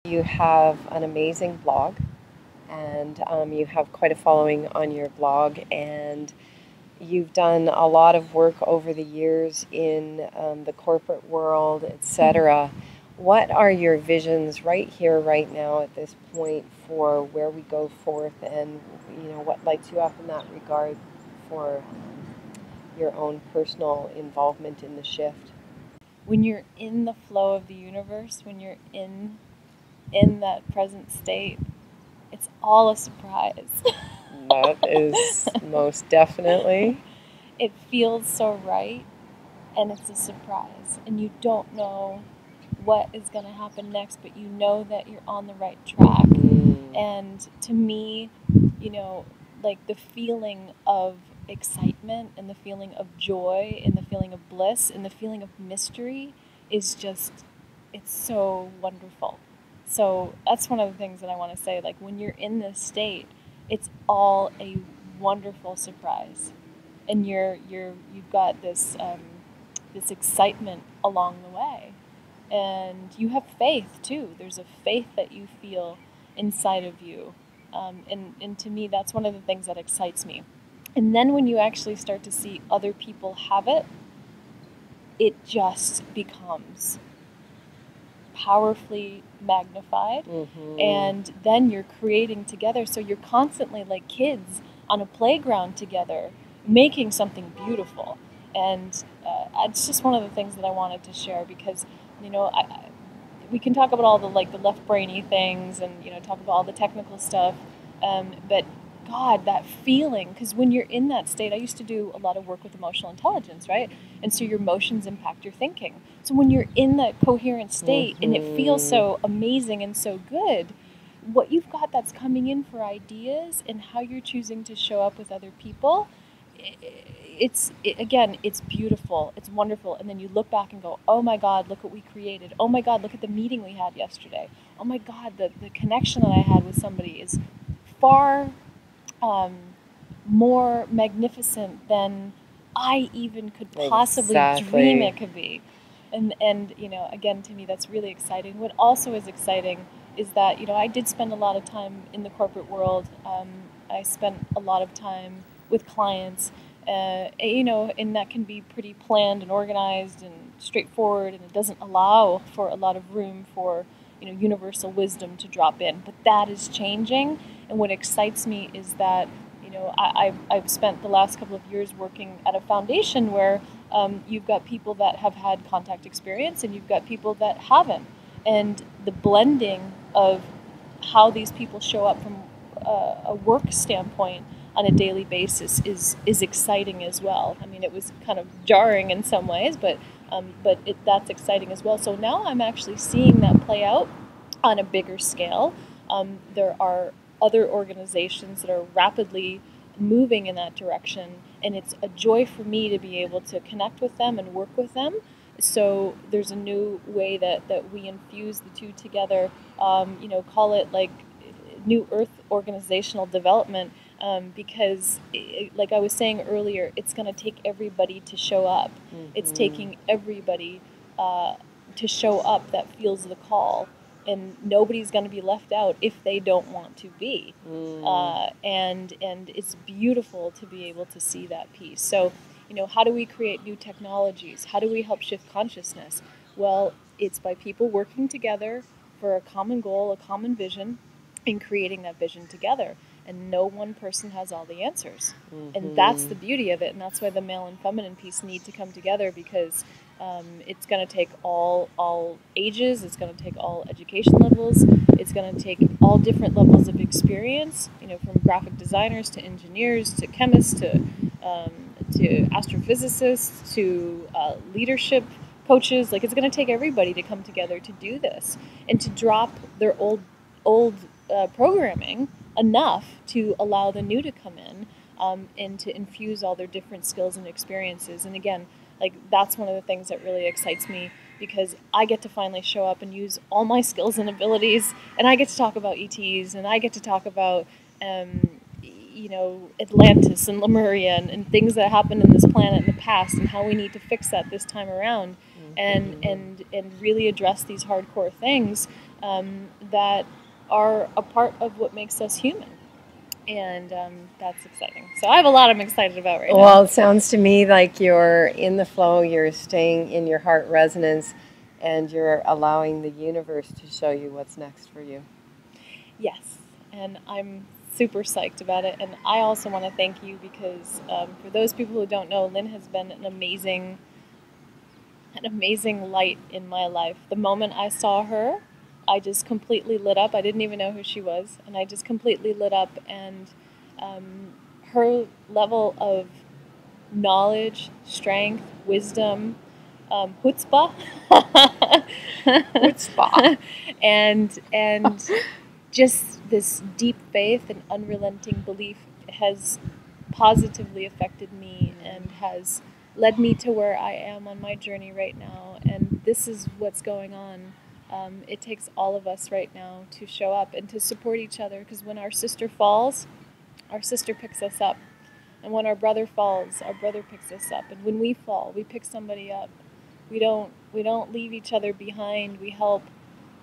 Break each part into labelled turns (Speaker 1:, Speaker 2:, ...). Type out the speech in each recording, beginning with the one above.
Speaker 1: You have an amazing blog, and you have quite a following on your blog, and you've done a lot of work over the years in the corporate world, etc. What are your visions right here, right now, at this point, for where we go forth, and what lights you up in that regard for your own personal involvement in the shift?
Speaker 2: When you're in the flow of the universe, when you're in that present state, it's all a surprise.
Speaker 1: That is most definitely.
Speaker 2: It feels so right, and it's a surprise, and you don't know what is going to happen next, but you know that you're on the right track. And to me, like the feeling of excitement and the feeling of joy and the feeling of bliss and the feeling of mystery is just, it's so wonderful. So that's one of the things that I want to say. Like, when you're in this state, it's all a wonderful surprise, and you've got this excitement along the way, and you have faith too. There's a faith that you feel inside of you, and to me, that's one of the things that excites me. And then when you actually start to see other people have it, it just becomes powerfully magnified. And then you're creating together, so you're constantly like kids on a playground together making something beautiful. And it's just one of the things that I wanted to share, because we can talk about all the left brainy things, and talk about all the technical stuff, but God, that feeling, because when you're in that state, I used to do a lot of work with emotional intelligence, right? And so your emotions impact your thinking. So when you're in that coherent state and it feels so amazing and so good, what you've got that's coming in for ideas and how you're choosing to show up with other people, again, it's beautiful, it's wonderful. And then you look back and go, oh my God, look what we created. Oh my God, look at the meeting we had yesterday. Oh my God, the connection that I had with somebody is far more magnificent than I even could possibly dream it could be. And again, to me, that's really exciting. What also is exciting is that, I did spend a lot of time in the corporate world. I spent a lot of time with clients, and that can be pretty planned and organized and straightforward, and it doesn't allow for a lot of room for, universal wisdom to drop in. But that is changing, and what excites me is that, I've spent the last couple of years working at a foundation where you've got people that have had contact experience and you've got people that haven't. And the blending of how these people show up from a work standpoint on a daily basis is exciting as well. I mean, it was kind of jarring in some ways, but that's exciting as well. So now I'm actually seeing that play out on a bigger scale. There are other organizations that are rapidly moving in that direction, and it's a joy for me to be able to connect with them and work with them. So there's a new way that we infuse the two together, call it like New Earth organizational development, because like I was saying earlier, it's going to take everybody to show up. It's taking everybody to show up that feels the call. And nobody's going to be left out if they don't want to be. And it's beautiful to be able to see that piece. So, how do we create new technologies? How do we help shift consciousness? Well, it's by people working together for a common goal, a common vision, and creating that vision together. And no one person has all the answers. And that's the beauty of it. And that's why the male and feminine piece need to come together, because it's going to take all ages, it's going to take all education levels, it's going to take all different levels of experience, from graphic designers to engineers to chemists to astrophysicists to leadership coaches. Like, it's going to take everybody to come together to do this and to drop their old programming enough to allow the new to come in, and to infuse all their different skills and experiences. And again, like, that's one of the things that really excites me, because I get to finally show up and use all my skills and abilities, and I get to talk about ETs, and I get to talk about Atlantis and Lemuria and things that happened in this planet in the past and how we need to fix that this time around. and really address these hardcore things that are a part of what makes us human. And that's exciting. So I have a lot I'm excited about right now.
Speaker 1: Well, it sounds to me like you're in the flow, you're staying in your heart resonance, and you're allowing the universe to show you what's next for you.
Speaker 2: Yes, and I'm super psyched about it. And I also want to thank you because for those people who don't know, Lynn has been an amazing light in my life. The moment I saw her, I just completely lit up. I didn't even know who she was, and I just completely lit up. And her level of knowledge, strength, wisdom, chutzpah,
Speaker 1: chutzpah,
Speaker 2: and just this deep faith and unrelenting belief has positively affected me and has led me to where I am on my journey right now. And this is what's going on. It takes all of us right now to show up and to support each other, because when our sister falls, our sister picks us up. And when our brother falls, our brother picks us up. And when we fall, we pick somebody up. We don't leave each other behind. We help,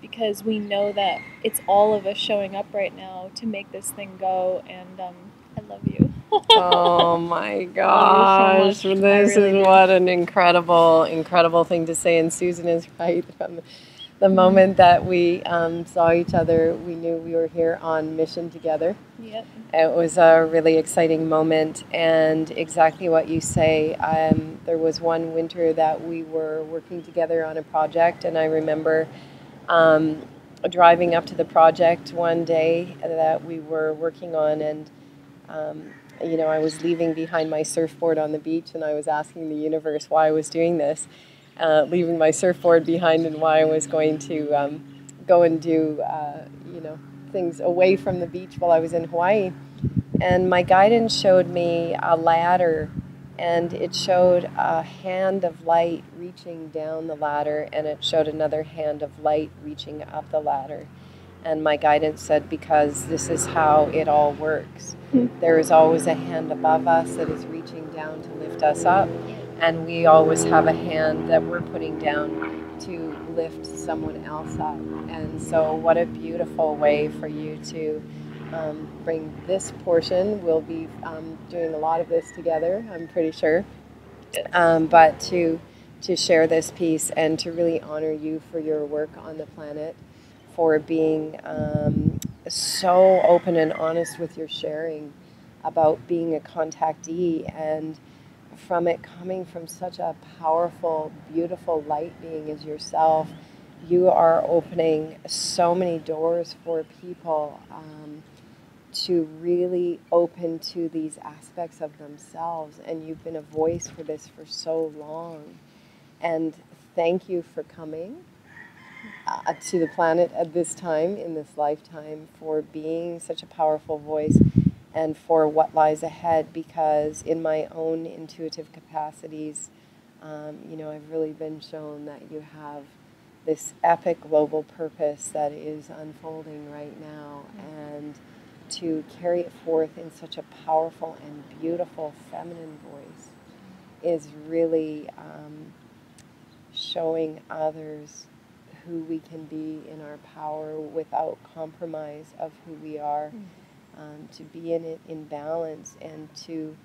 Speaker 2: because we know that it's all of us showing up right now to make this thing go. And I love you.
Speaker 1: Oh my gosh, so this really is what an incredible thing to say. And Susan is right. From the moment that we saw each other, we knew we were here on mission together.
Speaker 2: Yep.
Speaker 1: It was a really exciting moment, and exactly what you say. There was one winter that we were working together on a project, and I remember driving up to the project one day that we were working on, and I was leaving behind my surfboard on the beach, and I was asking the universe why I was doing this, leaving my surfboard behind, and why I was going to go and do, things away from the beach while I was in Hawaii. And my guidance showed me a ladder, and it showed a hand of light reaching down the ladder, and it showed another hand of light reaching up the ladder. And my guidance said, because this is how it all works. There is always a hand above us that is reaching down to lift us up, and we always have a hand that we're putting down to lift someone else up. And so what a beautiful way for you to bring this portion. We'll be doing a lot of this together, I'm pretty sure. But to share this piece and to really honor you for your work on the planet, for being so open and honest with your sharing about being a contactee, and from it coming from such a powerful, beautiful light being as yourself. You are opening so many doors for people to really open to these aspects of themselves, and you've been a voice for this for so long. And thank you for coming to the planet at this time, in this lifetime, for being such a powerful voice and for what lies ahead, because in my own intuitive capacities, I've really been shown that you have this epic global purpose that is unfolding right now, and to carry it forth in such a powerful and beautiful feminine voice is really showing others who we can be in our power without compromise of who we are, to be in it in balance, and to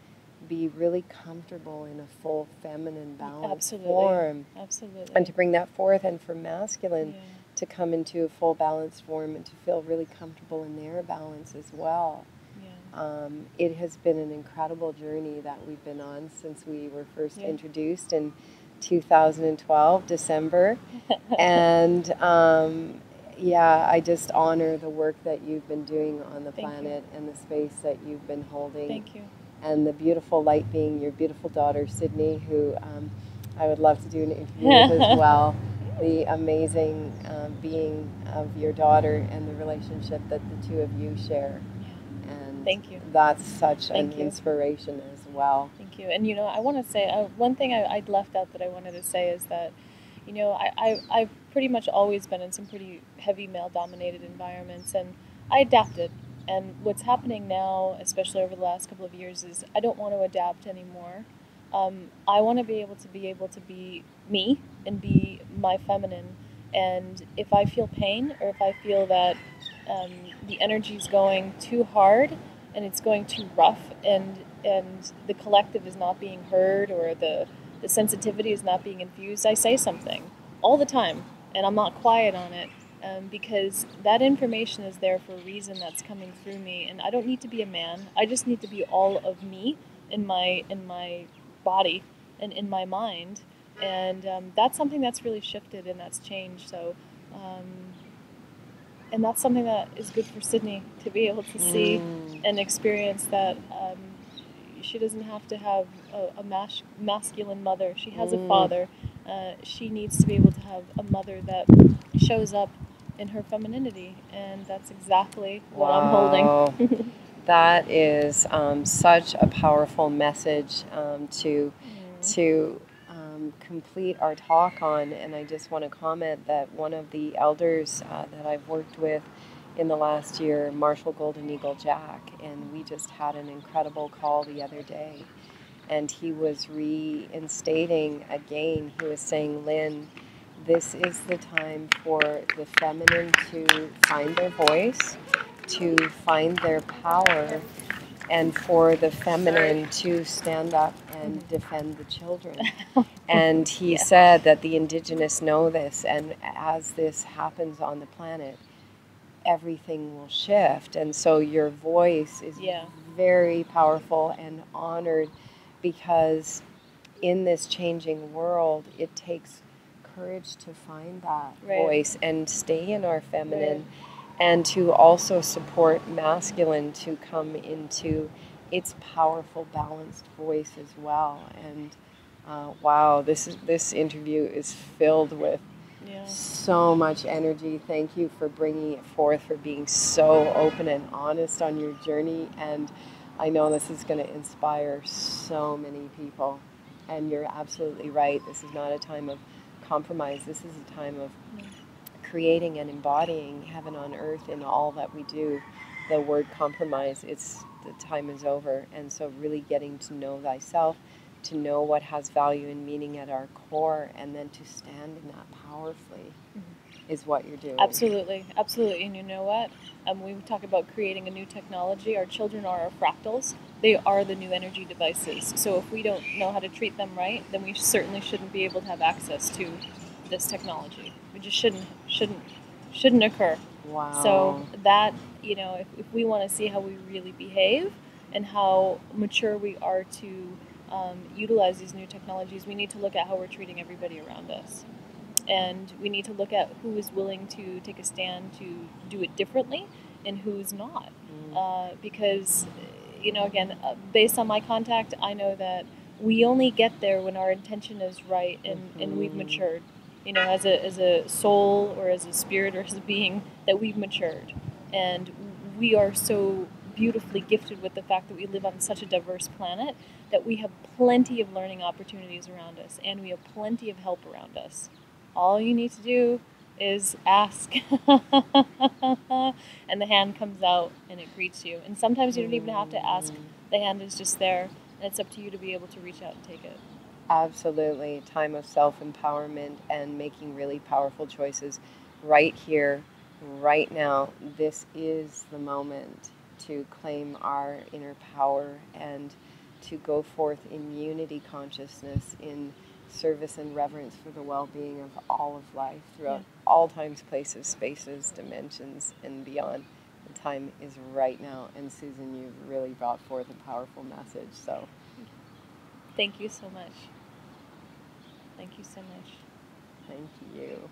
Speaker 1: be really comfortable in a full feminine balance form.
Speaker 2: Absolutely.
Speaker 1: And to bring that forth, and for masculine to come into a full balanced form and to feel really comfortable in their balance as well. It has been an incredible journey that we've been on since we were first introduced in 2012, December. And I just honor the work that you've been doing on the planet and the space that you've been holding.
Speaker 2: Thank you.
Speaker 1: And the beautiful light being your beautiful daughter, Sydney, who I would love to do an interview with as well. The amazing being of your daughter and the relationship that the two of you share. And
Speaker 2: thank you.
Speaker 1: That's such an inspiration as well.
Speaker 2: Thank you. And, I want to say, one thing I'd left out that I wanted to say is that, I've pretty much always been in some pretty heavy male-dominated environments, and I adapted. And what's happening now, especially over the last couple of years, is I don't want to adapt anymore. I want to be able to be me and be my feminine. And if I feel pain, or if I feel that the energy is going too hard and it's going too rough, and the collective is not being heard, or the sensitivity is not being infused, I say something all the time, and I'm not quiet on it. Because that information is there for a reason, that's coming through me, and I don't need to be a man. I just need to be all of me in my body and in my mind, and that's something that's really shifted and that's changed. So, and that's something that is good for Sydney to be able to see and experience. That she doesn't have to have a masculine mother. She has a father. She needs to be able to have a mother that shows up in her femininity, and that's exactly what I'm holding.
Speaker 1: That is such a powerful message to complete our talk on. And I just want to comment that one of the elders that I've worked with in the last year, Marshall Golden Eagle Jack, and we just had an incredible call the other day. And he was reinstating again, he was saying, Lynn, this is the time for the feminine to find their voice, to find their power, and for the feminine to stand up and defend the children. And he said that the indigenous know this, and as this happens on the planet, everything will shift. And so your voice is very powerful and honored, because in this changing world, it takes courage to find that voice and stay in our feminine, and to also support masculine to come into its powerful, balanced voice as well. And wow, this interview is filled with so much energy. Thank you for bringing it forth, for being so open and honest on your journey. And I know this is going to inspire so many people. And you're absolutely right. This is not a time of compromise. This is a time of creating and embodying heaven on earth in all that we do. The word compromise, the time is over. And so really getting to know thyself, to know what has value and meaning at our core, and then to stand in that powerfully is what you're doing.
Speaker 2: Absolutely, absolutely. And you know what? We talk about creating a new technology. Our children are our fractals. They are the new energy devices. So if we don't know how to treat them right, then we certainly shouldn't be able to have access to this technology. We just shouldn't occur.
Speaker 1: Wow.
Speaker 2: So that, if we want to see how we really behave and how mature we are to utilize these new technologies, we need to look at how we're treating everybody around us. And we need to look at who is willing to take a stand to do it differently and who's not. Because, again, based on my contact, I know that we only get there when our intention is right and we've matured. As a soul, or as a spirit, or as a being, that we've matured. And we are so beautifully gifted with the fact that we live on such a diverse planet, that we have plenty of learning opportunities around us, and we have plenty of help around us. All you need to do is ask, and the hand comes out and it greets you. And sometimes you don't even have to ask. The hand is just there, and it's up to you to be able to reach out and take it.
Speaker 1: Absolutely. Time of self-empowerment and making really powerful choices right here, right now. This is the moment to claim our inner power and to go forth in unity consciousness, in service and reverence for the well-being of all of life throughout all times, places, spaces, dimensions, and beyond. The time is right now. And Susan, you've really brought forth a powerful message. So
Speaker 2: thank you so much. Thank you so much.
Speaker 1: Thank you.